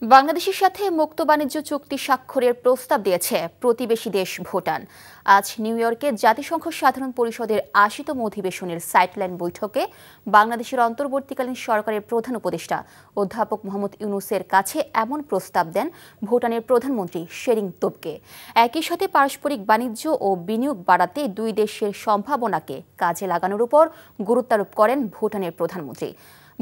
বাংলাদেশের সাথে মুক্ত বাণিজ্য চুক্তি স্বাক্ষরের প্রস্তাব দিয়েছে প্রতিবেশী দেশ ভুটান। আজ নিউ ইয়র্কে জাতিসংঘ সাধারণ পরিষদের ৮০তম অধিবেশনের সাইডলাইন বৈঠকে বাংলাদেশের অন্তর্বর্তীকালীন সরকারের প্রধান উপদেষ্টা অধ্যাপক মোহাম্মদ ইউনূসের কাছে এমন প্রস্তাব দেন ভুটানের প্রধানমন্ত্রী শেরিং তোবগে। একই সাথে পারস্পরিক বাণিজ্য ও বিনিয়োগ বাড়াতে দুই দেশের সম্ভাবনাকে কাজে লাগানোর উপর গুরুত্বারোপ করেন ভুটানের প্রধানমন্ত্রী।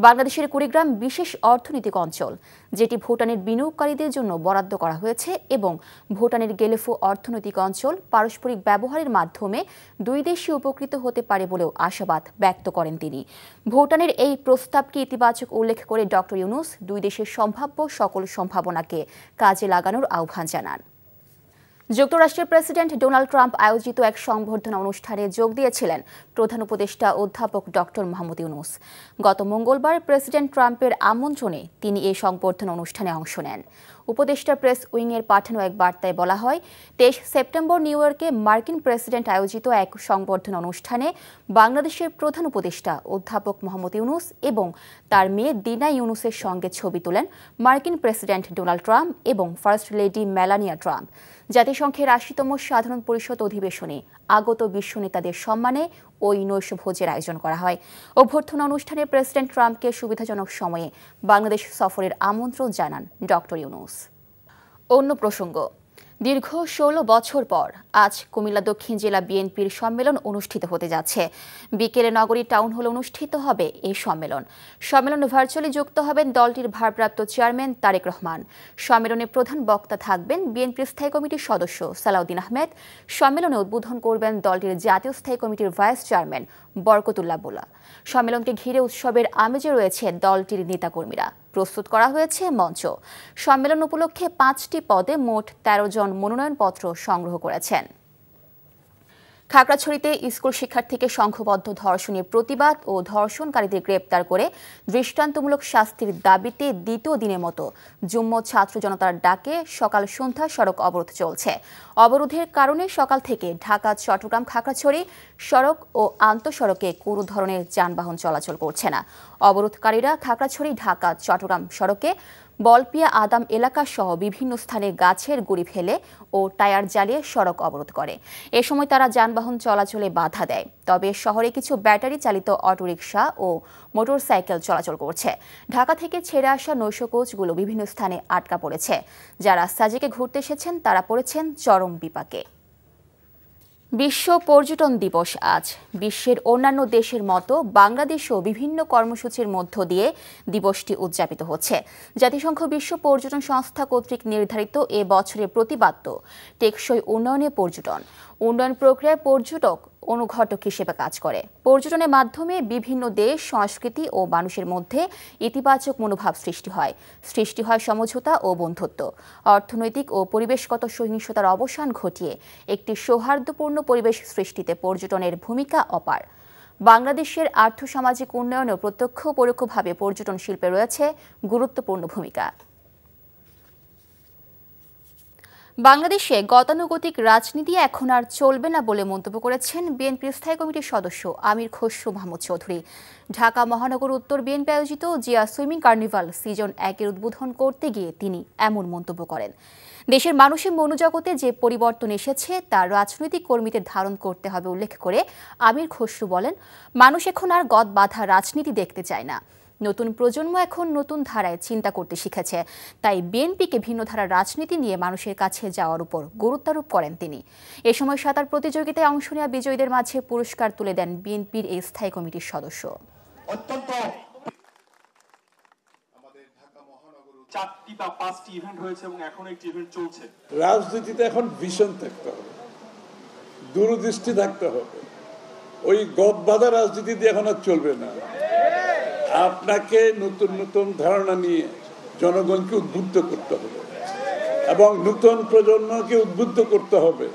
বাংলাদেশের কুড়িগ্রাম বিশেষ অর্থনৈতিক অঞ্চল, যেটি ভুটানের বিনিয়োগকারীদের জন্য বরাদ্দ করা হয়েছে, এবং ভুটানের গেলেফু অর্থনৈতিক অঞ্চল পারস্পরিক ব্যবহারের মাধ্যমে দুই দেশই উপকৃত হতে পারে বলেও আশাবাদ ব্যক্ত করেন তিনি। ভুটানের এই প্রস্তাবকে ইতিবাচক উল্লেখ করে ডক্টর ইউনূস দুই দেশের সম্ভাব্য সকল সম্ভাবনাকে কাজে লাগানোর আহ্বান জানান। যুক্তরাষ্ট্রের প্রেসিডেন্ট ডোনাল্ড ট্রাম্প আয়োজিত এক সংবর্ধনা অনুষ্ঠানে যোগ দিয়েছিলেন প্রধান উপদেষ্টা অধ্যাপক ডক্টর মোহাম্মদ ইউনূস। গত মঙ্গলবার প্রেসিডেন্ট ট্রাম্পের আমন্ত্রণে তিনি এই সংবর্ধনা অনুষ্ঠানে অংশ নেন। উপদেষ্টা প্রেস উইংয়ের পাঠানো এক বার্তায় বলা হয়, ২৩ সেপ্টেম্বর নিউ ইয়র্কে মার্কিন প্রেসিডেন্ট আয়োজিত এক সংবর্ধনা অনুষ্ঠানে বাংলাদেশের প্রধান উপদেষ্টা অধ্যাপক মোহাম্মদ ইউনূস এবং তার মেয়ে দিনা ইউনূসের সঙ্গে ছবি তোলেন মার্কিন প্রেসিডেন্ট ডোনাল্ড ট্রাম্প এবং ফার্স্ট লেডি মেলানিয়া ট্রাম্প। জাতিসংঘের ৮০তম সাধারণ পরিষদ অধিবেশনে আগত বিশ্ব নেতাদের সম্মানে ওই নৈশভোজের আয়োজন করা হয়। অভ্যর্থনা অনুষ্ঠানে প্রেসিডেন্ট ট্রাম্পকে সুবিধাজনক সময়ে বাংলাদেশ সফরের আমন্ত্রণ জানান ডক্টর ইউনূস। অন্য প্রসঙ্গ, দীর্ঘ ১৬ বছর পর আজ কুমিল্লা দক্ষিণ জেলা বিএনপির সম্মেলন অনুষ্ঠিত হতে যাচ্ছে। বিকেলে নগরী টাউন হলে অনুষ্ঠিত হবে এই সম্মেলনে ভার্চুয়ালি যুক্ত হবেন দলটির ভারপ্রাপ্ত চেয়ারম্যান তারেক রহমান। সম্মেলনে প্রধান বক্তা থাকবেন বিএনপির স্থায়ী কমিটির সদস্য সালাউদ্দিন আহমেদ। সম্মেলনে উদ্বোধন করবেন দলটির জাতীয় স্থায়ী কমিটির ভাইস চেয়ারম্যান বরকতুল্লাহ বুলা। সম্মেলনকে ঘিরে উৎসবের আমেজে রয়েছে দলটির নেতাকর্মীরা। প্রস্তুত করা হয়েছে মঞ্চ। সম্মেলন উপলক্ষে ৫টি পদে মোট ১৩ জন মনোনয়নপত্র সংগ্রহ করেছেন। খাগড়াছড়িতে স্কুল শিক্ষার্থীকে সংঘবদ্ধ ধর্ষণের প্রতিবাদ ও ধর্ষণকারীদের গ্রেপ্তার করে দৃষ্টান্তমূলক শাস্তির দাবিতে দ্বিতীয় দিনের মতো যুগ্ম ছাত্র জনতার ডাকে সকাল সন্ধ্যা সড়ক অবরোধ চলছে। অবরোধের কারণে সকাল থেকে ঢাকা চট্টগ্রাম খাগড়াছড়ি সড়ক ও আন্তঃসড়কে কোনো ধরনের যানবাহন চলাচল করছে না। অবরোধকারীরা খাগড়াছড়ি ঢাকা চট্টগ্রাম সড়কে বলপিয়া আদাম এলাকা সহ বিভিন্ন স্থানে গাছের গুঁড়ি ফেলে ও টায়ার জ্বালিয়ে সড়ক অবরোধ করে। এ সময় তারা যানবাহন চলাচলে বাধা দেয়। তবে শহরে কিছু ব্যাটারি চালিত অটোরিকশা ও মোটরসাইকেল চলাচল করছে। ঢাকা থেকে ছেড়ে আসা নৈশ কোচগুলো বিভিন্ন স্থানে আটকা পড়েছে। যারা সাজেকে ঘুরতে এসেছেন তারা পড়েছেন চরম বিপাকে। বিশ্ব পর্যটন দিবস আজ। বিশ্বের অন্যান্য দেশের মতো বাংলাদেশও বিভিন্ন কর্মসূচির মধ্য দিয়ে দিবসটি উদযাপিত হচ্ছে। জাতিসংঘ বিশ্ব পর্যটন সংস্থা কর্তৃক নির্ধারিত এ বছরের প্রতিপাদ্য টেকসই উন্নয়নে পর্যটন। উন্নয়ন প্রক্রিয়ায় পর্যটক অনুঘটক হিসেবে কাজ করে। পর্যটনের মাধ্যমে বিভিন্ন দেশ, সংস্কৃতি ও মানুষের মধ্যে ইতিবাচক মনোভাব সৃষ্টি হয় সমঝোতা ও বন্ধুত্ব। অর্থনৈতিক ও পরিবেশগত সহিংসতার অবসান ঘটিয়ে একটি সৌহার্দ্যপূর্ণ পরিবেশ সৃষ্টিতে পর্যটনের ভূমিকা অপার। বাংলাদেশের আর্থসামাজিক উন্নয়নেও প্রত্যক্ষ ও পরোক্ষভাবে পর্যটন শিল্পে রয়েছে গুরুত্বপূর্ণ ভূমিকা। বাংলাদেশে গতানুগতিক রাজনীতি এখন আর চলবে না বলে মন্তব্য করেছেন বিএনপির স্থায়ী কমিটির সদস্য আমির খসরু মাহমুদ চৌধুরী। ঢাকা মহানগর উত্তর বিএনপি আয়োজিত জিয়া সুইমিং কার্নিভাল সিজন ১-এর উদ্বোধন করতে গিয়ে তিনি এমন মন্তব্য করেন। দেশের মানুষের মনোজগতে যে পরিবর্তন এসেছে তা রাজনৈতিক কর্মীদের ধারণ করতে হবে উল্লেখ করে আমির খসরু বলেন, মানুষ এখন আর গদ বাঁধা রাজনীতি দেখতে চায় না। নতুন প্রজন্ম এখন নতুন ধারায় চিন্তা করতে শিখেছে। তাই বিএনপিকে ভিন্ন ধারার রাজনীতি নিয়ে মানুষের কাছে যাওয়ার উপর গুরুত্বারোপ করেন তিনি। এ সময় সাঁতার প্রতিযোগিতায় অংশ নেওয়া বিজয়ীদের মাঝে পুরস্কার তুলে দেন বিএনপির এই স্থায়ী কমিটির সদস্য। অত্যন্ত আমাদের ঢাকা মহানগরে 4টি বা 5টি ইভেন্ট হয়েছে এবং এখন একটি ইভেন্ট চলছে। রাজনীতিতে এখন ভিশন থাকতে হবে, দূরদৃষ্টি থাকতে হবে। ওই গদবাঁধা রাজনীতি দিয়ে এখন আর চলবে না। আপনাকে নতুন নতুন ধারণা নিয়ে জনগণকে উদ্বুদ্ধ করতে হবে এবং নতুন প্রজন্মকে উদ্বুদ্ধ করতে হবে।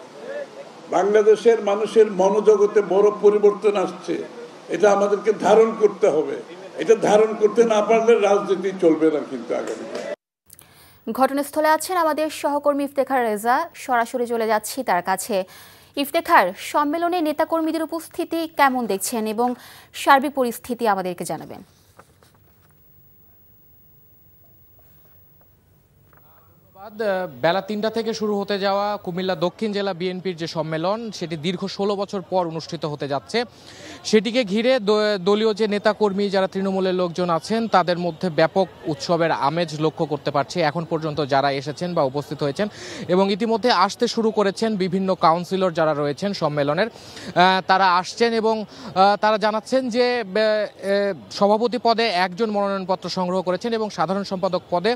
বাংলাদেশের মানুষের মনোজগতে বড় পরিবর্তন আসছে, এটা আমাদেরকে ধারণ করতে হবে। এটা ধারণ করতে না পারলে রাজনীতি চলবে না কিন্তু আগামী। ঘটনাস্থলে আছেন আমাদের সহকর্মী ইফতেখার রেজা, সরাসরি চলে যাচ্ছি তার কাছে। ইফতেখার, সম্মেলনে নেতাকর্মীদের উপস্থিতি কেমন দেখছেন এবং সার্বিক পরিস্থিতি আমাদেরকে জানাবেন। বেলা ৩টা থেকে শুরু হতে যাওয়া কুমিল্লা দক্ষিণ জেলা বিএনপির যে সম্মেলন সেটি দীর্ঘ ১৬ বছর পর অনুষ্ঠিত হতে যাচ্ছে। সেটিকে ঘিরে দলীয় যে নেতাকর্মী যারা তৃণমূলের লোকজন আছেন তাদের মধ্যে ব্যাপক উৎসবের আমেজ লক্ষ্য করতে পারছি এখন পর্যন্ত যারা এসেছেন বা উপস্থিত হয়েছেন, এবং ইতিমধ্যে আসতে শুরু করেছেন বিভিন্ন কাউন্সিলর যারা রয়েছেন সম্মেলনের, তারা আসছেন এবং তারা জানাচ্ছেন যে সভাপতি পদে একজন মনোনয়নপত্র সংগ্রহ করেছেন এবং সাধারণ সম্পাদক পদে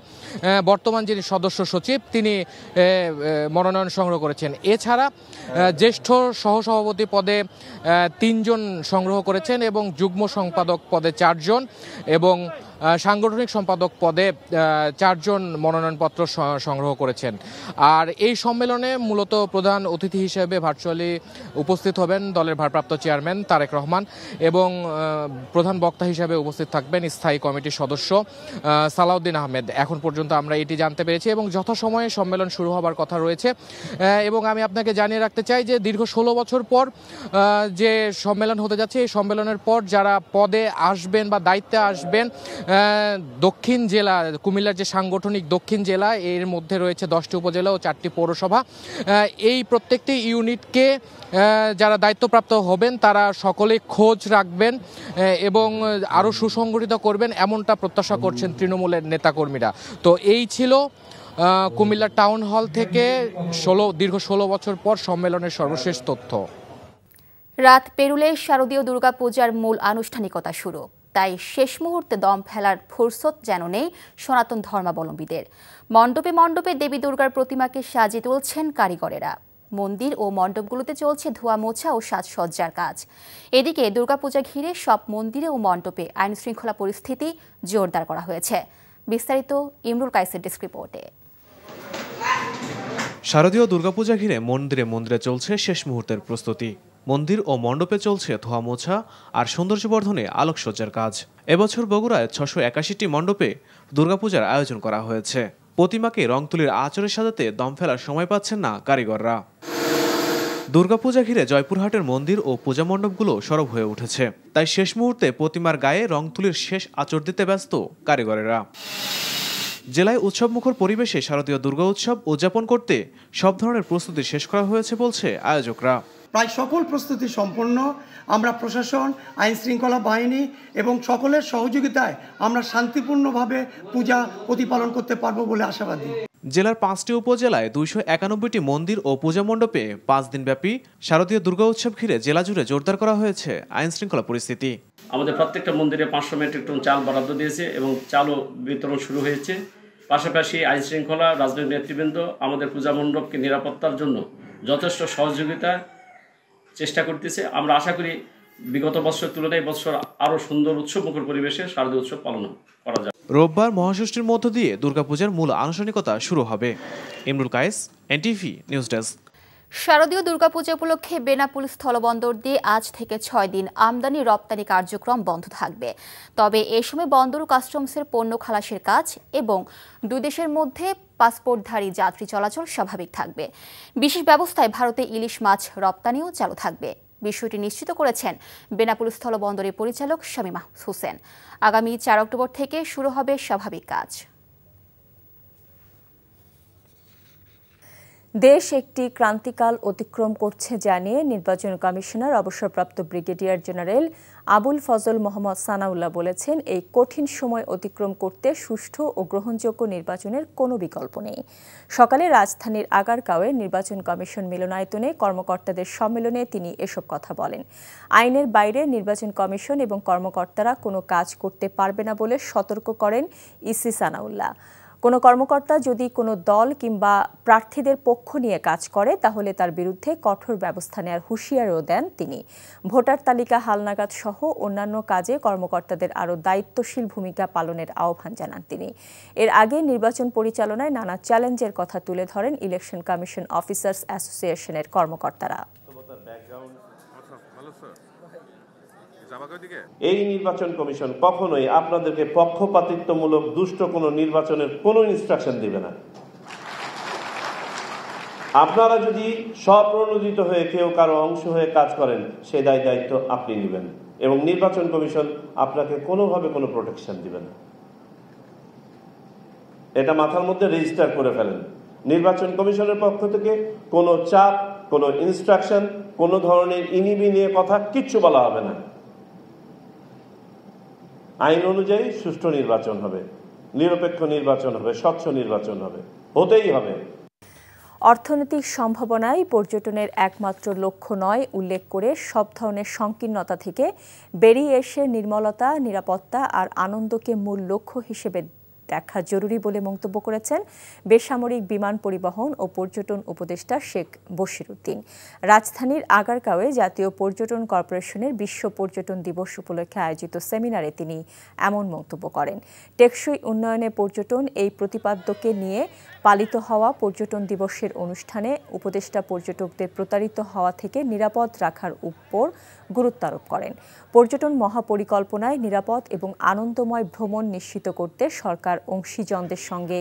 বর্তমান যিনি সদস্য সচিব তিনি মনোনয়ন সংগ্রহ করেছেন। এছাড়া জ্যেষ্ঠ সহসভাপতি পদে ৩ জন সংগ্রহ করেছেন এবং যুগ্ম সম্পাদক পদে 4 জন এবং সাংগঠনিক সম্পাদক পদে 4 জন মনোনয়নপত্র সংগ্রহ করেছেন। আর এই সম্মেলনে মূলত প্রধান অতিথি হিসেবে ভার্চুয়ালি উপস্থিত হবেন দলের ভারপ্রাপ্ত চেয়ারম্যান তারেক রহমান এবং প্রধান বক্তা হিসেবে উপস্থিত থাকবেন স্থায়ী কমিটির সদস্য সালাউদ্দিন আহমেদ। এখন পর্যন্ত আমরা এটি জানতে পেরেছি এবং যথাসময়ে সম্মেলন শুরু হবার কথা রয়েছে। এবং আমি আপনাকে জানিয়ে রাখতে চাই যে দীর্ঘ ১৬ বছর পর যে সম্মেলন হতে যাচ্ছে এই সম্মেলনের পর যারা পদে আসবেন বা দায়িত্বে আসবেন, দক্ষিণ জেলা কুমিল্লার যে সাংগঠনিক দক্ষিণ জেলা এর মধ্যে রয়েছে 10টি উপজেলা ও 4টি পৌরসভা। এই প্রত্যেকটি ইউনিটকে যারা দায়িত্বপ্রাপ্ত হবেন তারা সকলে খোঁজ রাখবেন এবং আরও সুসংগঠিত করবেন এমনটা প্রত্যাশা করছেন তৃণমূলের নেতাকর্মীরা। তো এই ছিল কুমিল্লা টাউন হল থেকে দীর্ঘ 16 বছর পর সম্মেলনের সর্বশেষ তথ্য। রাত পেরুলে শারদীয় দুর্গাপূজার মূল আনুষ্ঠানিকতা শুরু, তাই শেষ মুহূর্তে দম ফেলার ফুরসত যেন নেই সনাতন ধর্মাবলম্বীদের। মণ্ডপে মণ্ডপে দেবী দুর্গার প্রতিমাকে সাজিয়ে তুলছেন কারিগরেরা। মন্দির ও মণ্ডপগুলোতে চলছে ধোয়া মোছা ও সাজসজ্জার কাজ। এদিকে দুর্গাপূজা ঘিরে সব মন্দিরে ও মণ্ডপে আইন শৃঙ্খলা পরিস্থিতি জোরদার করা হয়েছে। বিস্তারিত ইমরুল কায়েসের ডেস্ক রিপোর্টে। শারদীয় দুর্গাপূজা ঘিরে মন্দিরে মন্দিরে চলছে শেষ মুহূর্তের প্রস্তুতি। মন্দির ও মণ্ডপে চলছে ধোয়া মোছা আর সৌন্দর্যবর্ধনে আলোকসজ্জার কাজ। এবছর বগুড়ায় 681টি মণ্ডপে দুর্গাপূজার আয়োজন করা হয়েছে। প্রতিমাকে রং তুলির আঁচড়ে সাজাতে দম ফেলার সময় পাচ্ছেন না কারিগররা। দুর্গাপূজা ঘিরে জয়পুরহাটের মন্দির ও পূজা মণ্ডপগুলো সরব হয়ে উঠেছে, তাই শেষ মুহূর্তে প্রতিমার গায়ে রং তুলির শেষ আঁচড় দিতে ব্যস্ত কারিগরেরা। জেলায় উৎসবমুখর পরিবেশে শারদীয় দুর্গা উৎসব উদযাপন করতে সব ধরনের প্রস্তুতি শেষ করা হয়েছে বলছে আয়োজকরা। প্রায় সকল প্রস্তুতি সম্পন্ন। আমরা প্রশাসন, আইন শৃঙ্খলা বাহিনী এবং সকলের সহযোগিতায় আমরা শান্তিপূর্ণভাবে পূজা প্রতিপালন করতে পারবো বলে আশাবাদী। জেলার 5টি উপজেলায় 291টি মন্দির ও পূজা মণ্ডপে 5 দিনব্যাপী শারদীয় দুর্গা উৎসব ঘিরে জেলা জুড়ে জোরদার করা হয়েছে আইন শৃঙ্খলা পরিস্থিতি। আমাদের প্রত্যেকটা মন্দিরে 500 মেট্রিক টন চাল বরাদ্দ দিয়েছে এবং চালও বিতরণ শুরু হয়েছে। পাশাপাশি আইন শৃঙ্খলা, রাজনৈতিক নেতৃবৃন্দ আমাদের পূজা মণ্ডপকে নিরাপত্তার জন্য যথেষ্ট সহযোগিতা চেষ্টা করতেছে। আমরা আশা করি বিগত বছরের তুলনায় বছর আরও সুন্দর উৎসবমুখর পরিবেশে শারদীয় উৎসব পালন করা যাবে। রোববার মহাষষ্ঠীর মধ্য দিয়ে দুর্গাপূজার মূল আনুষ্ঠানিকতা শুরু হবে। Imrul Kayes, NTV news desk. শারদীয় দুর্গাপূজা উপলক্ষে বেনাপোল স্থলবন্দর দিয়ে আজ থেকে 6 দিন আমদানি রপ্তানি কার্যক্রম বন্ধ থাকবে। তবে এ সময় বন্দর ও কাস্টমসের পণ্য খালাসের কাজ এবং দুই দেশের মধ্যে পাসপোর্টধারী যাত্রী চলাচল স্বাভাবিক থাকবে। বিশেষ ব্যবস্থায় ভারতে ইলিশ মাছ রপ্তানিও চালু থাকবে। বিষয়টি নিশ্চিত করেছেন বেনাপোল স্থলবন্দরের পরিচালক শামীমা হোসেন। আগামী 4 অক্টোবর থেকে শুরু হবে স্বাভাবিক কাজ। দেশ একটি ক্রান্তিকাল অতিক্রম করছে জানিয়ে নির্বাচন কমিশনার অবসরপ্রাপ্ত ব্রিগেডিয়ার জেনারেল আবুল ফজল মোহাম্মদ সানাউল্লাহ বলেছেন, এই কঠিন সময় অতিক্রম করতে সুষ্ঠু ও গ্রহণযোগ্য নির্বাচনের কোনো বিকল্প নেই। সকালে রাজধানীর আগারগাঁওয়ে নির্বাচন কমিশন মিলনায়তনে কর্মকর্তাদের সম্মেলনে তিনি এসব কথা বলেন। আইনের বাইরে নির্বাচন কমিশন এবং কর্মকর্তারা কোনো কাজ করতে পারবে না বলে সতর্ক করেন ইসি সানাউল্লাহ। কোনো কর্মকর্তা যদি কোনো দল কিংবা প্রার্থীদের পক্ষ নিয়ে কাজ করে তাহলে তার বিরুদ্ধে কঠোর ব্যবস্থা নেওয়ার হুঁশিয়ারিও দেন তিনি। ভোটার তালিকা হালনাগাদ সহ অন্যান্য কাজে কর্মকর্তাদের আরও দায়িত্বশীল ভূমিকা পালনের আহ্বান জানান তিনি। এর আগে নির্বাচন পরিচালনায় নানা চ্যালেঞ্জের কথা তুলে ধরেন ইলেকশন কমিশন অফিসার্স অ্যাসোসিয়েশনের কর্মকর্তারা। এই নির্বাচন কমিশন কখনোই আপনাদেরকে পক্ষপাতিত্বমূলক দুষ্ট কোনো নির্বাচনের কোনো ইনস্ট্রাকশন দিবে না। আপনারা যদি স্বপ্রণোদিত হয়ে কেউ কারো অংশ হয়ে কাজ করেন সেই দায়িত্ব আপনি নেবেন এবং নির্বাচন কমিশন আপনাকে কোনোভাবে কোনো প্রোটেকশন দিবে না। এটা মাথার মধ্যে রেজিস্টার করে ফেলেন। নির্বাচন কমিশনের পক্ষ থেকে কোনো চাপ, কোনো ইনস্ট্রাকশন, কোনো ধরনের ইনিবিনিয়ে কথা কিচ্ছু বলা হবে না। আইন অনুযায়ী সুষ্ঠু নির্বাচন হবে, নিরপেক্ষ নির্বাচন হবে, স্বচ্ছ নির্বাচন হবে, হতেই হবে। অর্থনৈতিক সম্ভাবনাই পর্যটনের একমাত্র লক্ষ্য নয় উল্লেখ করে সব ধরনের সংকীর্ণতা থেকে বেরিয়ে এসে নির্মলতা, নিরাপত্তা আর আনন্দকে মূল লক্ষ্য হিসেবে দেখা জরুরি বলে মন্তব্য করেছেন বেসামরিক বিমান পরিবহন ও পর্যটন উপদেষ্টা শেখ বশিরউদ্দিন। রাজধানীর আগারগাঁওয়ে জাতীয় পর্যটন কর্পোরেশনের বিশ্ব পর্যটন দিবস উপলক্ষে আয়োজিত সেমিনারে তিনি এমন মন্তব্য করেন। টেকসই উন্নয়নে পর্যটন এই প্রতিপাদ্যকে নিয়ে পালিত হওয়া পর্যটন দিবসের অনুষ্ঠানে উপদেষ্টা পর্যটকদের প্রতারিত হওয়া থেকে নিরাপদ রাখার উপর গুরুত্ব আরোপ করেন। পর্যটন মহাপরিকল্পনায় নিরাপদ এবং আনন্দময় ভ্রমণ নিশ্চিত করতে সরকার অংশীজনদের সঙ্গে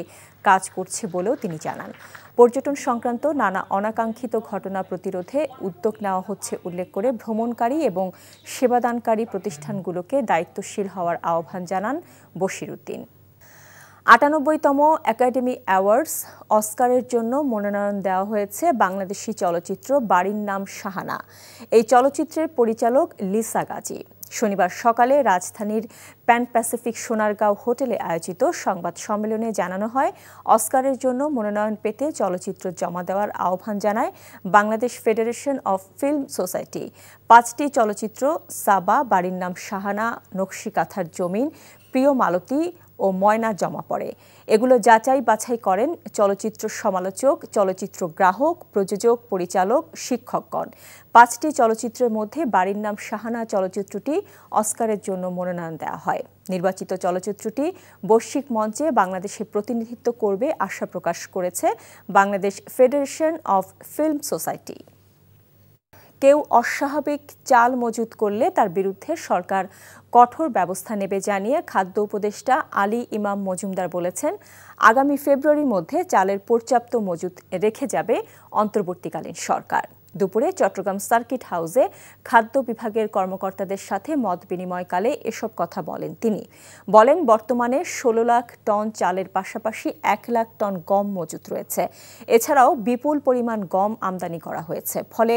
কাজ করছে বলেও তিনি জানান। পর্যটন সংক্রান্ত নানা অনাকাঙ্ক্ষিত ঘটনা প্রতিরোধে উদ্যোগ নেওয়া হচ্ছে উল্লেখ করে ভ্রমণকারী এবং সেবাদানকারী প্রতিষ্ঠানগুলোকে দায়িত্বশীল হওয়ার আহ্বান জানান বশিরউদ্দিন। ৯৮তম একাডেমি অ্যাওয়ার্ডস অস্কারের জন্য মনোনয়ন দেওয়া হয়েছে বাংলাদেশি চলচ্চিত্র বাড়ির নাম শাহানা। এই চলচ্চিত্রের পরিচালক লিসা গাজী। শনিবার সকালে রাজধানীর প্যান প্যাসিফিক সোনারগাঁও হোটেলে আয়োজিত সংবাদ সম্মেলনে জানানো হয়, অস্কারের জন্য মনোনয়ন পেতে চলচ্চিত্র জমা দেওয়ার আহ্বান জানায় Bangladesh federation of film society. ৫টি চলচ্চিত্র সাবা, বাড়ির নাম শাহানা, নকশি কাঁথার জমিন, প্রিয় মালতী ও ময়না জমা পড়ে। এগুলো যাচাই বাছাই করেন চলচ্চিত্র সমালোচক, চলচ্চিত্র গ্রাহক, প্রযোজক, পরিচালক, শিক্ষকগণ। ৫টি চলচ্চিত্রের মধ্যে বাড়ির নাম শাহানা চলচ্চিত্রটি অস্কারের জন্য মনোনয়ন দেওয়া হয়। নির্বাচিত চলচ্চিত্রটি বৈশ্বিক মঞ্চে বাংলাদেশের প্রতিনিধিত্ব করবে আশা প্রকাশ করেছে Bangladesh federation of film society. কেউ অস্বাভাবিক চাল মজুত করলে তার বিরুদ্ধে সরকার কঠোর ব্যবস্থা নেবে জানিয়ে খাদ্য উপদেষ্টা আলী ইমাম মজুমদার বলেছেন, আগামী ফেব্রুয়ারির মধ্যে চালের পর্যাপ্ত মজুত রেখে যাবে অন্তর্বর্তীকালীন সরকার। দুপুরে চট্টগ্রাম সার্কিট হাউসে খাদ্য বিভাগের কর্মকর্তাদের সাথে মত বিনিময়কালে এসব কথা বলেন তিনি। বলেন, বর্তমানে ১৬ লাখ টন চালের পাশাপাশি ১ লাখ টন গম মজুত রয়েছে। এছাড়াও বিপুল পরিমাণ গম আমদানি করা হয়েছে, ফলে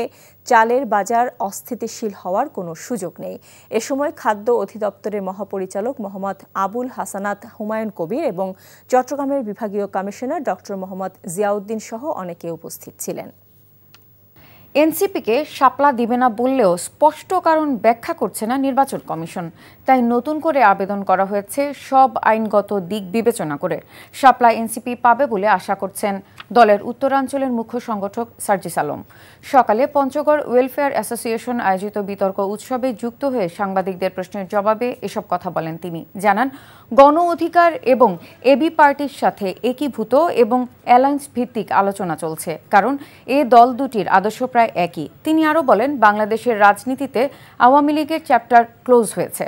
চালের বাজার অস্থিতিশীল হওয়ার কোনো সুযোগ নেই। এ সময় খাদ্য অধিদপ্তরের মহাপরিচালক মোহাম্মদ আবুল হাসানাত হুমায়ুন কবির এবং চট্টগ্রামের বিভাগীয় কমিশনার ডক্টর মোহাম্মদ জিয়াউদ্দিন সহ অনেকে উপস্থিত ছিলেন। এনসিপিকে শাপলা দিবে না বললেও স্পষ্ট কারণ ব্যাখ্যা করছে না নির্বাচন কমিশন। তাই নতুন করে আবেদন করা হয়েছে সব আইনগত দিক বিবেচনা করে। শাপলা এনসিপি পাবে বলে আশা করছেন দলের উত্তরাঞ্চলের মুখ্য সংগঠক সার্জিস আলম। সকালে পঞ্চগড় ওয়েলফেয়ার অ্যাসোসিয়েশন আয়োজিত বিতর্ক উৎসবে যুক্ত হয়ে সাংবাদিকদের প্রশ্নের জবাবে এসব কথা বলেন তিনি। জানান, গণ অধিকার এবং এবি পার্টির সাথে একীভূত এবং অ্যালায়েন্স ভিত্তিক আলোচনা চলছে, কারণ এ দল দুটির আদর্শ প্রায় একই। তিনি আরও বলেন, বাংলাদেশের রাজনীতিতে আওয়ামী লীগের চ্যাপ্টার ক্লোজ হয়েছে।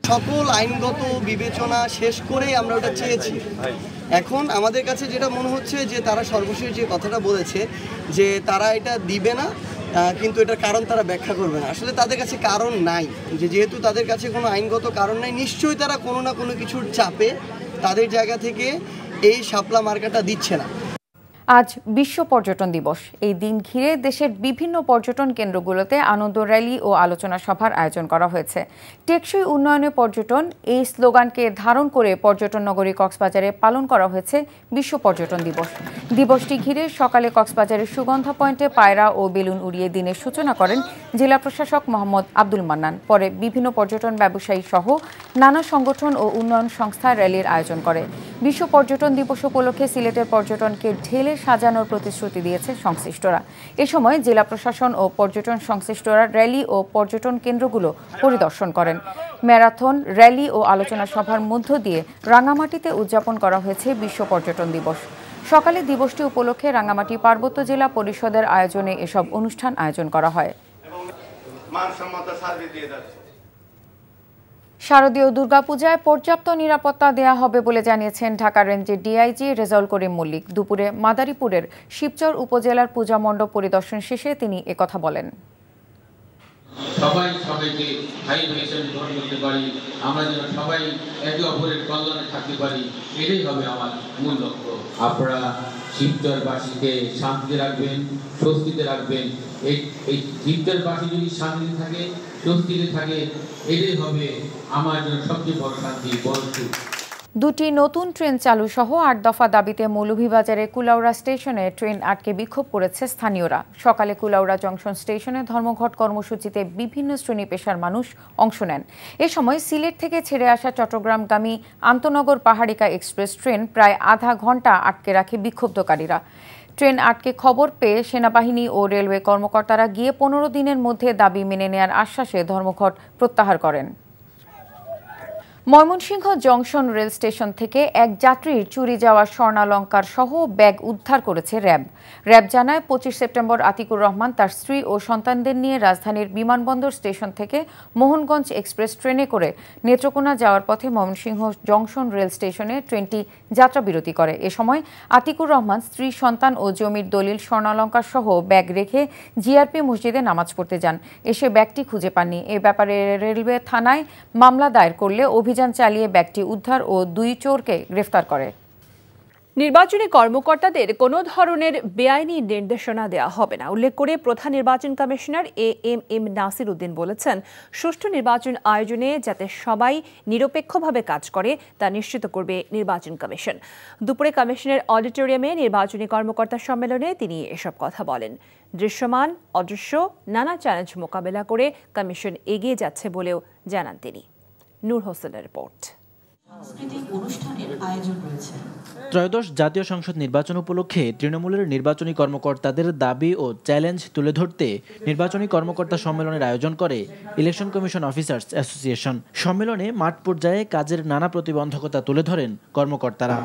সকল আইনগত বিবেচনা শেষ করেই আমরা ওটা চেয়েছি। এখন আমাদের কাছে যেটা মনে হচ্ছে যে তারা সর্বশেষ যে কথাটা বলেছে যে তারা এটা দিবে না, কিন্তু এটার কারণ তারা ব্যাখ্যা করবে না। আসলে তাদের কাছে কারণ নাই, যেহেতু তাদের কাছে কোনো আইনগত কারণ নাই, নিশ্চয়ই তারা কোনো না কোনো কিছুর চাপে তাদের জায়গা থেকে এই শাপলা মার্কাটা দিচ্ছে না। আজ বিশ্ব পর্যটন দিবস। এই দিন ঘিরে দেশের বিভিন্ন পর্যটন কেন্দ্রগুলোতে আনন্দ র্যালি ও আলোচনা সভার আয়োজন করা হয়েছে। টেকসই উন্নয়নে পর্যটন, এই স্লোগানকে ধারণ করে পর্যটন নগরী কক্সবাজারে পালন করা হয়েছে বিশ্ব পর্যটন দিবস। দিবসটি ঘিরে সকালে কক্সবাজারের সুগন্ধা পয়েন্টে পায়রা ও বেলুন উড়িয়ে দিনের সূচনা করেন জেলা প্রশাসক মোহাম্মদ আব্দুল মান্নান। পরে বিভিন্ন পর্যটন ব্যবসায়ী সহ নানা সংগঠন ও উন্নয়ন সংস্থা র্যালির আয়োজন করে। বিশ্ব পর্যটন দিবস উপলক্ষে সিলেটের পর্যটনকে ঢেলে সাজানোর প্রতিশ্রুতি দিয়েছে সংশ্লিষ্টরা। এ সময় জেলা প্রশাসন ও পর্যটন সংশ্লিষ্টরা র্যালি ও পর্যটন কেন্দ্রগুলো পরিদর্শন করেন। ম্যারাথন, র্যালি ও আলোচনা সভার মধ্য দিয়ে রাঙামাটিতে উদযাপন করা হয়েছে বিশ্ব পর্যটন দিবস। সকালে দিবসটি উপলক্ষে রাঙামাটি পার্বত্য জেলা পরিষদের আয়োজনে এসব অনুষ্ঠান আয়োজন করা হয়। শারদীয় দুর্গাপূজায় পর্যাপ্ত নিরাপত্তা দেয়া হবে বলে জানিয়েছেন ঢাকা রেঞ্জের ডিআইজি রেজাউল করিম মল্লিক। দুপুরে মাদারীপুরের শিবচর উপজেলার পূজা মণ্ডপ পরিদর্শন শেষে তিনি একথা বলেন। সবাই সবাইকে ভাই ভাই হিসেবে গ্রহণ করতে পারি, আমরা যেন সবাই একে অপরের কল্যাণে থাকতে পারি, এটাই হবে আমার মূল লক্ষ্য। আপনারা শিবচরবাসীকে শান্তিতে রাখবেন, স্বস্তিতে রাখবেন। এই শিবচরবাসী যদি শান্তিতে থাকে, স্বস্তিতে থাকে, এটাই হবে আমার জন্য সবচেয়ে বড় শান্তি, বড় সুখ। দুটি নতুন ট্রেন চালু সহ ৮ দফা দাবিতে মৌলভীবাজারে কুলাউড়া স্টেশনে ট্রেন আটকে বিক্ষোভ করেছে স্থানীয়রা। সকালে কুলাউড়া জংশন স্টেশনে ধর্মঘট কর্মসূচিতে বিভিন্ন শ্রেণী পেশার মানুষ অংশ নেন। এ সময় সিলেট থেকে ছেড়ে আসা চট্টগ্রামগামী আন্তনগর পাহাড়িকা এক্সপ্রেস ট্রেন প্রায় আধা ঘন্টা আটকে রাখে বিক্ষুব্ধকারীরা। ট্রেন আটকে খবর পেয়ে সেনাবাহিনী ও রেলওয়ে কর্মকর্তারা গিয়ে ১৫ দিনের মধ্যে দাবি মেনে নেয়ার আশ্বাসে ধর্মঘট প্রত্যাহার করেন। ময়মনসিংহ জংশন রেল স্টেশন থেকে এক যাত্রীর চুরি যাওয়া স্বর্ণালংকার সহ ব্যাগ উদ্ধার করেছে র্যাব। র্যাব জানায় ২৫ সেপ্টেম্বর আতিকুর রহমান তার স্ত্রী ও সন্তানদের নিয়ে রাজধানীর বিমানবন্দর স্টেশন থেকে মোহনগঞ্জ এক্সপ্রেস ট্রেনে করে নেত্রকোনা যাওয়ার পথে ময়মনসিংহ জংশন রেল স্টেশনে ট্রেনটি যাত্রাবিরতি করে। এ সময় আতিকুর রহমান স্ত্রী, সন্তান ও জমির দলিল, স্বর্ণালংকার সহ ব্যাগ রেখে জিআরপি মসজিদে নামাজ পড়তে যান। এসে ব্যাগটি খুঁজে পাননি। এ ব্যাপারে রেলওয়ে থানায় মামলা দায়ের করলে অভিযান চালিয়ে ব্যাগটি উদ্ধার ও ২ চোরকে গ্রেফতার করে। নির্বাচনী কর্মকর্তাদের কোনো ধরনের বেআইনি নির্দেশনা দেওয়া হবে না উল্লেখ করে প্রধান নির্বাচন কমিশনার এএমএম নাসির উদ্দিন বলেছেন, সুষ্ঠু নির্বাচন আয়োজনে যাতে সবাই নিরপেক্ষভাবে কাজ করে তা নিশ্চিত করবে নির্বাচন কমিশন। দুপুরে কমিশনের অডিটোরিয়ামে নির্বাচনী কর্মকর্তা সম্মেলনে তিনি এসব কথা বলেন। দৃশ্যমান অদৃশ্য নানা চ্যালেঞ্জ মোকাবেলা করে কমিশন এগিয়ে যাচ্ছে বলেও জানান তিনি। নূর হোসেনের রিপোর্ট। ত্রয়োদশ জাতীয় সংসদ নির্বাচন উপলক্ষে তৃণমূলের নির্বাচনী কর্মকর্তাদের দাবি ও চ্যালেঞ্জ তুলে ধরতে নির্বাচনী কর্মকর্তা সম্মেলনের আয়োজন করে ইলেকশন কমিশন অফিসার্স অ্যাসোসিয়েশন। সম্মেলনে মাঠ পর্যায়ে কাজের নানা প্রতিবন্ধকতা তুলে ধরেন কর্মকর্তারা।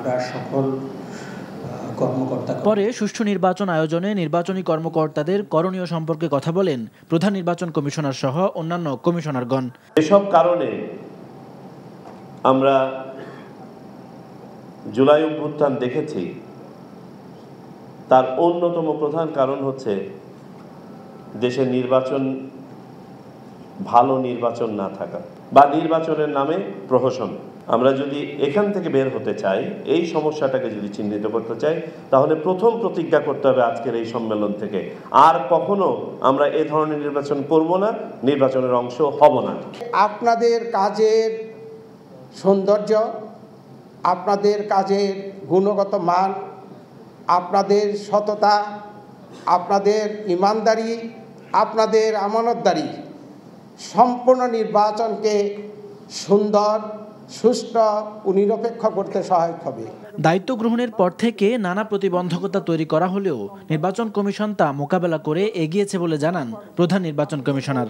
পরে সুষ্ঠু নির্বাচন আয়োজনে নির্বাচনী কর্মকর্তাদের করণীয় সম্পর্কে কথা বলেন প্রধান নির্বাচন কমিশনার সহ অন্যান্য কমিশনারগণ। এসব কারণে আমরা জুলাই অভ্যুত্থান দেখেছি, তার অন্যতম প্রধান কারণ হচ্ছে দেশের নির্বাচন, ভালো নির্বাচন না থাকা বা নির্বাচনের নামে প্রহসন। আমরা যদি এখান থেকে বের হতে চাই, এই সমস্যাটাকে যদি চিহ্নিত করতে চাই, তাহলে প্রথম প্রতিজ্ঞা করতে হবে আজকের এই সম্মেলন থেকে আর কখনো আমরা এ ধরনের নির্বাচন করব না, নির্বাচনের অংশ হব না। আপনাদের কাজের সৌন্দর্য, আপনাদের কাজের গুণগত মান, আপনাদের সততা, আপনাদের ইমানদারি, আপনাদের আমানতদারি সম্পূর্ণ নির্বাচনকে সুন্দর, সুষ্ঠু ও নিরপেক্ষ করতে সহায়ক হবে। দায়িত্ব গ্রহণের পর থেকে নানা প্রতিবন্ধকতা তৈরি করা হলেও নির্বাচন কমিশন তা মোকাবেলা করে এগিয়েছে বলে জানান প্রধান নির্বাচন কমিশনার।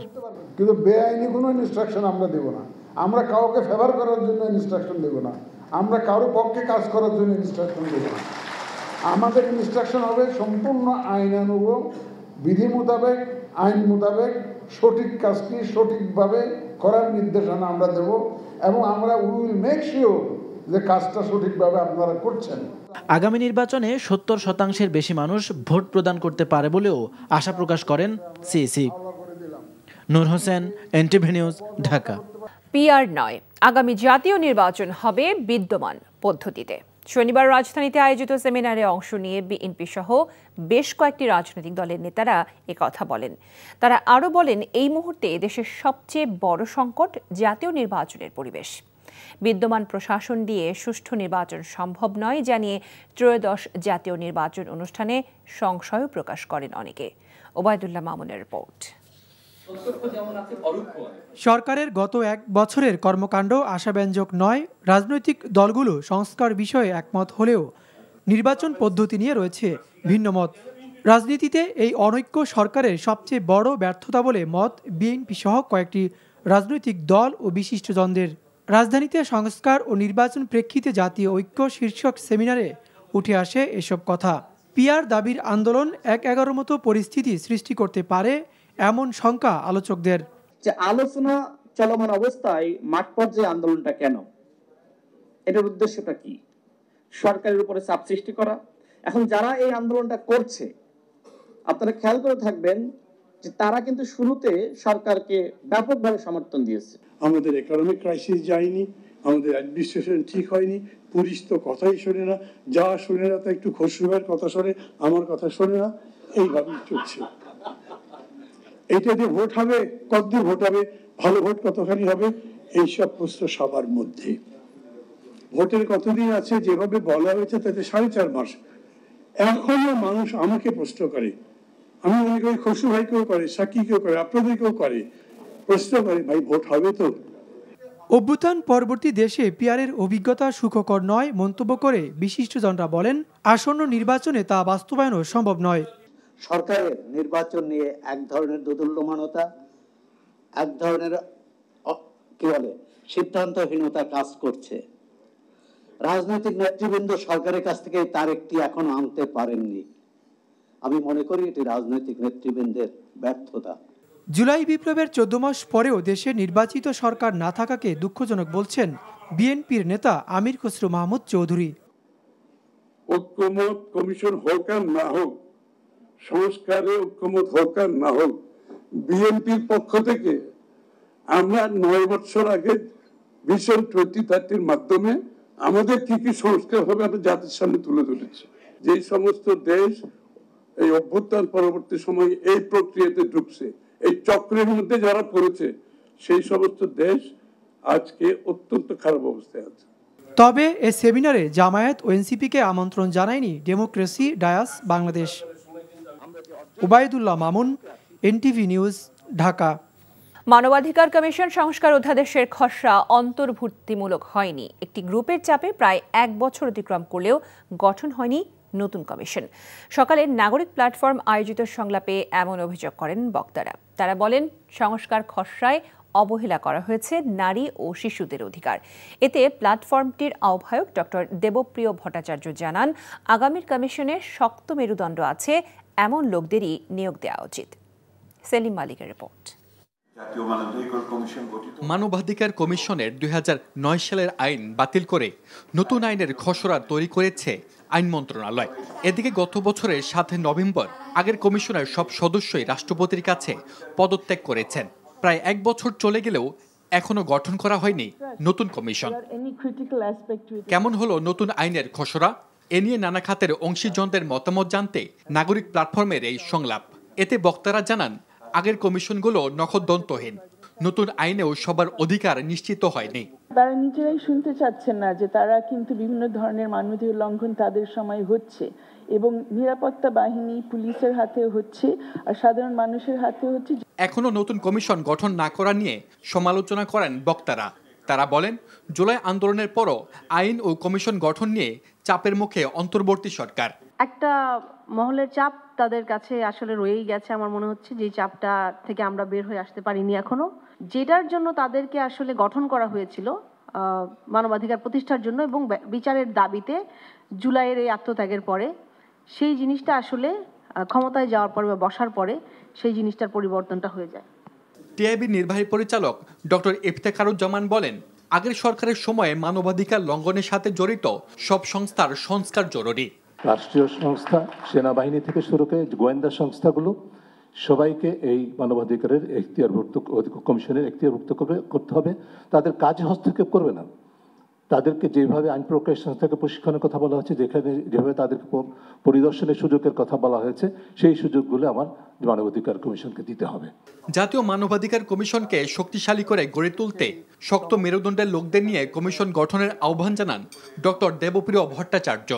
কিন্তু বেআইনি কোনো ইনস্ট্রাকশন আমরা দেব না, আমরা কাউকে ফেভার করার জন্য ইনস্ট্রাকশন দেব না, আমরা কারো পক্ষে কাজ করার জন্য ইনস্ট্রাকশন দেব না। আমাদের ইনস্ট্রাকশন হবে সম্পূর্ণ আইনানুগ, বিধি মোতাবেক, আইন মোতাবেক সঠিক কাজটি সঠিকভাবে করার নির্দেশনা আমরা দেব এবং আমরা উইল মেক শিওর যে কাজটা সঠিকভাবে আপনারা করছেন। আগামী নির্বাচনে ৭০% বেশি মানুষ ভোট প্রদান করতে পারে বলেও আশা প্রকাশ করেন CEC. Nur Hossain, NTV news, Dhaka. PR নয়, আগামী জাতীয় নির্বাচন হবে বিদ্যমান পদ্ধতিতে। শনিবার রাজধানীতে আয়োজিত সেমিনারে অংশ নিয়ে বিএনপি সহ বেশ কয়েকটি রাজনৈতিক দলের নেতারা একথা বলেন। তারা আরও বলেন, এই মুহূর্তে দেশের সবচেয়ে বড় সংকট জাতীয় নির্বাচনের পরিবেশ। বিদ্যমান প্রশাসন দিয়ে সুষ্ঠু নির্বাচন সম্ভব নয় জানিয়ে ত্রয়োদশ জাতীয় নির্বাচন অনুষ্ঠানে সংশয় প্রকাশ করেন অনেকে। ওবায়দুল্লাহ মামুনের রিপোর্ট। সরকারের গত 1 বছরের কর্মকাণ্ড আশাব্যঞ্জক নয়। রাজনৈতিক দলগুলো সংস্কার বিষয়ে একমত হলেও নির্বাচন পদ্ধতি নিয়ে রয়েছে ভিন্ন মত। রাজনীতিতে এই অনৈক্য সরকারের সবচেয়ে বড় ব্যর্থতা বলে মত বিএনপি সহ কয়েকটি রাজনৈতিক দল ও বিশিষ্টজনদের। রাজধানীতে সংস্কার ও নির্বাচন প্রেক্ষিতে জাতীয় ঐক্য শীর্ষক সেমিনারে উঠে আসে এসব কথা। পিআর দাবির আন্দোলন ১/১১ মতো পরিস্থিতি সৃষ্টি করতে পারে এমন শঙ্কা আলোচকদের। যে আলোচনা চলমান অবস্থায় মাঠ পর্যায়ে আন্দোলনটা কেন, এটার উদ্দেশ্যটা কি? সরকারের উপরে চাপ সৃষ্টি করা। এখন যারা এই আন্দোলনটা করছে, আপনারা খেয়াল করে থাকবেন যে তারা কিন্তু শুরুতে সরকারকে ব্যাপকভাবে সমর্থন দিয়েছে। আমাদের ইকোনমিক ক্রাইসিস যায়নি, আমাদের অ্যাডমিনিস্ট্রেশন ঠিক হয়নি, পুলিশ তো কথাই শোনে না, যা শোনে না তা একটু খসরুভাইয়ের কথা শোনে, আমার কথা শোনে না, এইভাবেই চলছে। এইটা দিয়ে ভোট হবে, কতদিন ভোট হবে, ভালো ভোট কতখানি হবে, এইসব প্রশ্ন সবার মধ্যে। ভোটের কতদিন আছে যেভাবে বলা হয়েছে তাতে 4.5 মাস। এখনো মানুষ আমাকে প্রশ্ন করে, আমি মনে করি খসরু ভাইকেও করে, সাকিকেও করে, আপনাদেরকেও করে, প্রশ্ন করে ভাই ভোট হবে তো? অভ্যুত্থান পরবর্তী দেশে পিয়ারের অভিজ্ঞতা সুখকর নয় মন্তব্য করে বিশিষ্টজনরা বলেন, আসন্ন নির্বাচনে তা বাস্তবায়নও সম্ভব নয়। সরকারের নির্বাচন নিয়ে এক ধরনের দোদুল্যমানতা, এক ধরনের কি বলে সিদ্ধান্তহীনতা কাজ করছে। রাজনৈতিক নেতৃবৃন্দ সরকারের কাছ থেকে তার একটি এখনো আনতে পারেননি। আমি মনে করি এটি রাজনৈতিক নেতৃবৃন্দের ব্যর্থতা। জুলাই বিপ্লবের 14 মাস পরেও দেশে নির্বাচিত সরকার না থাকাকে দুঃখজনক বলছেন বিএনপির নেতা আমির খসরু মাহমুদ চৌধুরী। ঐক্যমত কমিশন হোক আর না হোক, সংস্কারে ঐক্যমত হোক আর না হোক, বিএনপির পক্ষ থেকে আমরা 9 বছর আগে ভিশন 2030 মাধ্যমে আমাদের কি কি সংস্কার হবে আমরা জাতির সামনে তুলে ধরেছি। যে সমস্ত দেশ এই অভ্যুত্থান পরবর্তী সময়ে এই প্রক্রিয়াতে ঢুকছে, এই চক্রের মধ্যে যারা পড়েছে, সেই সমস্ত দেশ আজকে অত্যন্ত খারাপ অবস্থায় আছে। তবে এ সেমিনারে জামায়াত ও এনসিপিকে আমন্ত্রণ জানায়নি Democracy Dais Bangladesh. Ubaidullah Mamun, NTV news, Dhaka. মানবাধিকার কমিশন সংস্কার অধ্যাদেশের খসড়া অন্তর্ভুক্তিমূলক হয়নি। একটি গ্রুপের চাপে প্রায় 1 বছর অতিক্রম করলেও গঠন হয়নি নতুন কমিশন। সকালে নাগরিক প্ল্যাটফর্ম আয়োজিত সংলাপে এমন অভিযোগ করেন বক্তারা। তারা বলেন, সংস্কার খসড়ায় অবহেলা করা হয়েছে নারী ও শিশুদের অধিকার। এতে প্ল্যাটফর্মটির আহ্বায়ক ডক্টর দেবপ্রিয় ভট্টাচার্য জানান, আগামীর কমিশনে শক্ত মেরুদণ্ড আছে, এমন লোকদেরই নিয়োগ দেওয়া উচিত। সেলিম মালিকের রিপোর্ট। মানবাধিকার কমিশনের 2009 সালের আইন বাতিল করে নতুন আইনের খসড়া তৈরি করেছে আইন মন্ত্রণালয়। এদিকে গত বছরের 7 নভেম্বর আগের কমিশনের সব সদস্যই রাষ্ট্রপতির কাছে পদত্যাগ করেছেন। প্রায় 1 বছর চলে গেলেও এখনো গঠন করা হয়নি নতুন কমিশন। কেমন হলো নতুন আইনের খসড়া? এ নিয়ে নানা খাতের অংশীজনদের মতামত জানতে নাগরিক প্ল্যাটফর্মের এই সংলাপ। এতে বক্তারা জানান, আগের কমিশনগুলো নখদন্তহীন, নতুন আইনেও সবার অধিকার নিশ্চিত হয়নি। তারা নিজেরাই শুনতে চাচ্ছেন না যে তারা কিন্তু বিভিন্ন ধরনের মানবাধিকার লঙ্ঘন তাদের সময় হচ্ছে এবং নিরাপত্তা বাহিনী পুলিশের হাতে হচ্ছে আর সাধারণ মানুষের হাতে হচ্ছে। এখনো নতুন কমিশন গঠন না করা নিয়ে সমালোচনা করেন বক্তারা। তারা বলেন, জুলাই আন্দোলনের পরও আইন ও কমিশন গঠন নিয়ে চাপের মুখে অন্তর্বর্তী সরকার। একটা মহলের চাপ তাদের কাছে আসলে রয়েই গেছে। আমার মনে হচ্ছে যে চাপটা থেকে আমরা বের হয়ে আসতে পারিনি এখনো। যেটার জন্য তাদেরকে আসলে গঠন করা হয়েছিল মানবাধিকার প্রতিষ্ঠার জন্য এবং বিচারের দাবিতে জুলাইয়ের এই আত্মত্যাগের পরে, সেই জিনিসটা আসলে ক্ষমতায় যাওয়ার পরে বা বসার পরে সেই জিনিসটার পরিবর্তনটা হয়ে যায়। টিআইবি নির্বাহী পরিচালক ডক্টর ইফতেখারুজ্জামান বলেন, আগের সরকারের সময়ে মানবাধিকার লঙ্ঘনের সাথে জড়িত সব সংস্থার সংস্কার জরুরি। রাষ্ট্রীয় সংস্থা, সেনাবাহিনী থেকে শুরু করে গোয়েন্দা সংস্থাগুলো সবাইকে এই মানবাধিকারের এখতিয়ারভুক্ত কমিশনের এখতিয়ারভুক্ত করতে হবে। তাদের কাজে হস্তক্ষেপ করবে না। তাদেরকে যেভাবে আইন প্রক্রিয়া সংস্থাকে প্রশিক্ষণের কথা বলা হয়েছে, যেখানে যেভাবে তাদেরকে পরিদর্শনের সুযোগের কথা বলা হয়েছে, সেই সুযোগগুলো আমার মানবাধিকার কমিশনকে দিতে হবে। জাতীয় মানবাধিকার কমিশনকে শক্তিশালী করে গড়ে তুলতে শক্ত মেরুদণ্ডের লোকদের নিয়ে কমিশন গঠনের আহ্বান জানান ডক্টর দেবপ্রিয় ভট্টাচার্য।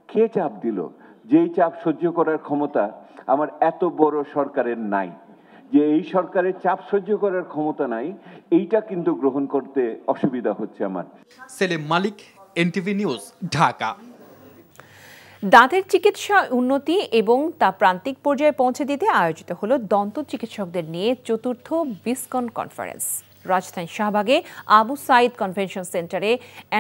কে চাপ দিল? যেই চাপ সহ্য করার ক্ষমতা আমার এত বড় সরকারের নাই, যে এই সরকারের চাপ সহ্য করার ক্ষমতা নাই, এইটা কিন্তু গ্রহণ করতে অসুবিধা হচ্ছে আমার। সেলিম মালিক, এনটিভি নিউজ, ঢাকা। দাঁতের চিকিৎসা উন্নতি এবং তা প্রান্তিক পর্যায়ে পৌঁছে দিতে আয়োজিত হলো দন্ত চিকিৎসকদের নিয়ে 4th বিসকন কনফারেন্স। রাজধানী শাহবাগে আবু সাইদ কনভেনশন সেন্টারে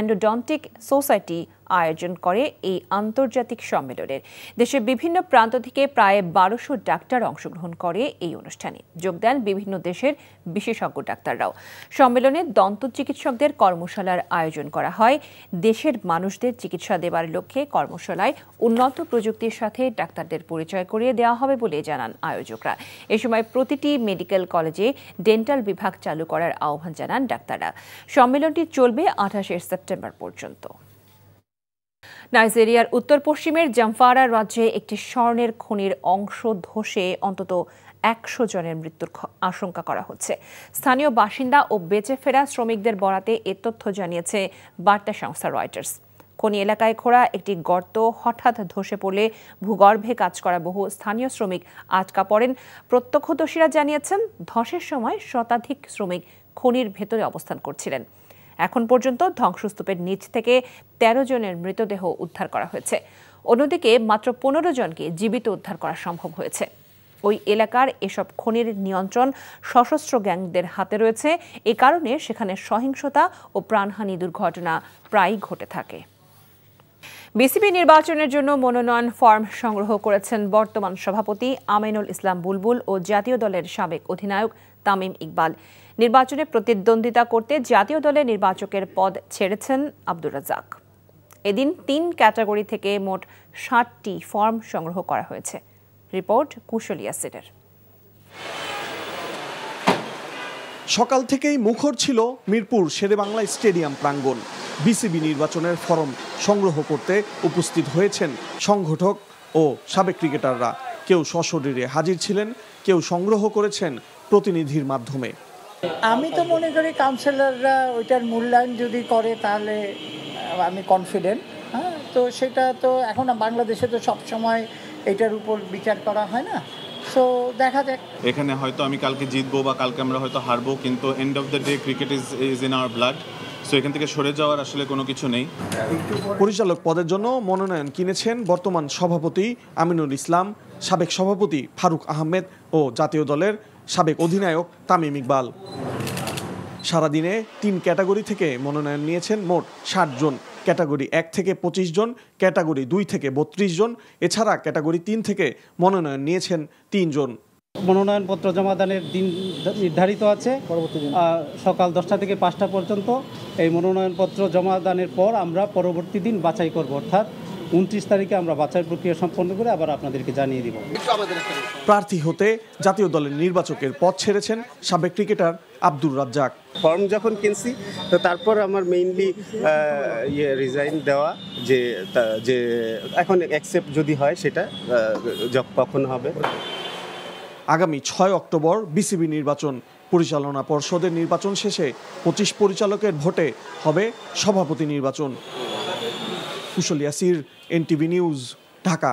এন্ডোডন্টিক সোসাইটি আয়োজন করে এই আন্তর্জাতিক সম্মেলনের। দেশের বিভিন্ন প্রান্ত থেকে প্রায় 1200 ডাক্তার অংশগ্রহণ করে এই অনুষ্ঠানে। যোগ দেন বিভিন্ন দেশের বিশেষজ্ঞ ডাক্তাররাও। সম্মেলনে দন্ত চিকিৎসকদের কর্মশালার আয়োজন করা হয়। দেশের মানুষদের চিকিৎসা দেবার লক্ষ্যে কর্মশালায় উন্নত প্রযুক্তির সাথে ডাক্তারদের পরিচয় করিয়ে দেওয়া হবে বলে জানান আয়োজকরা। এ সময় প্রতিটি মেডিকেল কলেজে ডেন্টাল বিভাগ চালু করার আহ্বান জানান ডাক্তাররা। সম্মেলনটি চলবে 28 সেপ্টেম্বর পর্যন্ত। নাইজেরিয়ার উত্তর পশ্চিমের জামফারা রাজ্যে একটি স্বর্ণের খনির অংশ ধসে অন্তত 100 জনের মৃত্যুর আশঙ্কা করা হচ্ছে। স্থানীয় বাসিন্দা ও বেঁচে ফেরা শ্রমিকদের বরাতে এ তথ্য জানিয়েছে বার্তা সংস্থা রয়টার্স। খনি এলাকায় খোঁড়া একটি গর্ত হঠাৎ ধসে পড়লে ভূগর্ভে কাজ করা বহু স্থানীয় শ্রমিক আটকা পড়েন। প্রত্যক্ষদর্শীরা জানিয়েছেন ধসের সময় শতাধিক শ্রমিক খনির ভেতরে অবস্থান করছিলেন। এখন পর্যন্ত ধ্বংসস্তূপের নিচ থেকে 13 জনের মৃতদেহ উদ্ধার করা হয়েছে। অন্যদিকে মাত্র 15 জনকে জীবিত উদ্ধার করা সম্ভব হয়েছে। ওই এলাকার এসব খনির নিয়ন্ত্রণ সশস্ত্র গ্যাংদের হাতে রয়েছে। এ কারণে সেখানে সহিংসতা ও প্রাণহানি দুর্ঘটনা প্রায়ই ঘটে থাকে। বিসিবি নির্বাচনের জন্য মনোনয়ন ফর্ম সংগ্রহ করেছেন বর্তমান সভাপতি আমিনুল ইসলাম বুলবুল ও জাতীয় দলের সাবেক অধিনায়ক তামিম ইকবাল। নির্বাচনে প্রতিদ্বন্দ্বিতা করতে জাতীয় দলের নির্বাচকের পদ ছেড়েছেন আব্দুর রাজ্জাক। এদিন 3 ক্যাটাগরি থেকে মোট 60টি ফর্ম সংগ্রহ করা হয়েছে। রিপোর্ট কুশল ইয়াসিরের। সকাল থেকেই মুখর ছিল মিরপুর শেরেবাংলা স্টেডিয়াম প্রাঙ্গণ। বিসিবি নির্বাচনের ফরম সংগ্রহ করতে উপস্থিত হয়েছেন সংগঠক ও সাবেক ক্রিকেটাররা। কেউ সশরীরে হাজির ছিলেন, কেউ সংগ্রহ করেছেন প্রতিনিধির মাধ্যমে। আমি তো মনে করি কাউন্সিলররা ওইটার মূল্যায়ন যদি করে তাহলে আমি কনফিডেন্ট। হ্যাঁ, তো সেটা তো এখন বাংলাদেশে তো সবসময় এটার উপর বিচার করা হয় না, সো দেখা যাক। এখানে হয়তো আমি কালকে জিতবো বা কালকে আমরা হয়তো হারবো, কিন্তু end of the day cricket is in our blood. So এখান থেকে সরে যাওয়ার আসলে কোনো কিছু নেই। পরিচালক পদের জন্য মনোনয়ন কিনেছেন বর্তমান সভাপতি আমিনুল ইসলাম, সাবেক সভাপতি ফারুক আহমেদ ও জাতীয় দলের সাবেক অধিনায়ক তামিম ইকবাল। সারাদিনে 3 ক্যাটাগরি থেকে মনোনয়ন নিয়েছেন মোট 60 জন। ক্যাটাগরি 1 থেকে 25 জন, ক্যাটাগরি 2 থেকে 32 জন, এছাড়া ক্যাটাগরি 3 থেকে মনোনয়ন নিয়েছেন 3 জন। মনোনয়নপত্র জমাদানের দিন নির্ধারিত আছে সকাল 10টা থেকে 5টা পর্যন্ত। এই মনোনয়নপত্র জমাদানের পর আমরা পরবর্তী দিন বাছাই করব, অর্থাৎ 29 তারিখে আমরা বাছাই প্রক্রিয়া সম্পন্ন করে আবার আপনাদেরকে জানিয়ে দিব। প্রার্থী হতে জাতীয় দলের নির্বাচকের পদ ছেড়েছেন সাবেক ক্রিকেটার আব্দুর রাজ্জাক। ফর্ম যখন কিনছি তো তারপর আমার মেইনলি রিজাইন দেওয়া, যে এখন অ্যাকসেপ্ট যদি হয় সেটা কখন হবে। আগামী 6 অক্টোবর বিসিবি নির্বাচন। পরিচালনা পর্ষদের নির্বাচন শেষে 25 পরিচালকের ভোটে হবে সভাপতি নির্বাচন। কুশল ইয়াসির, এনটিভি নিউজ, ঢাকা।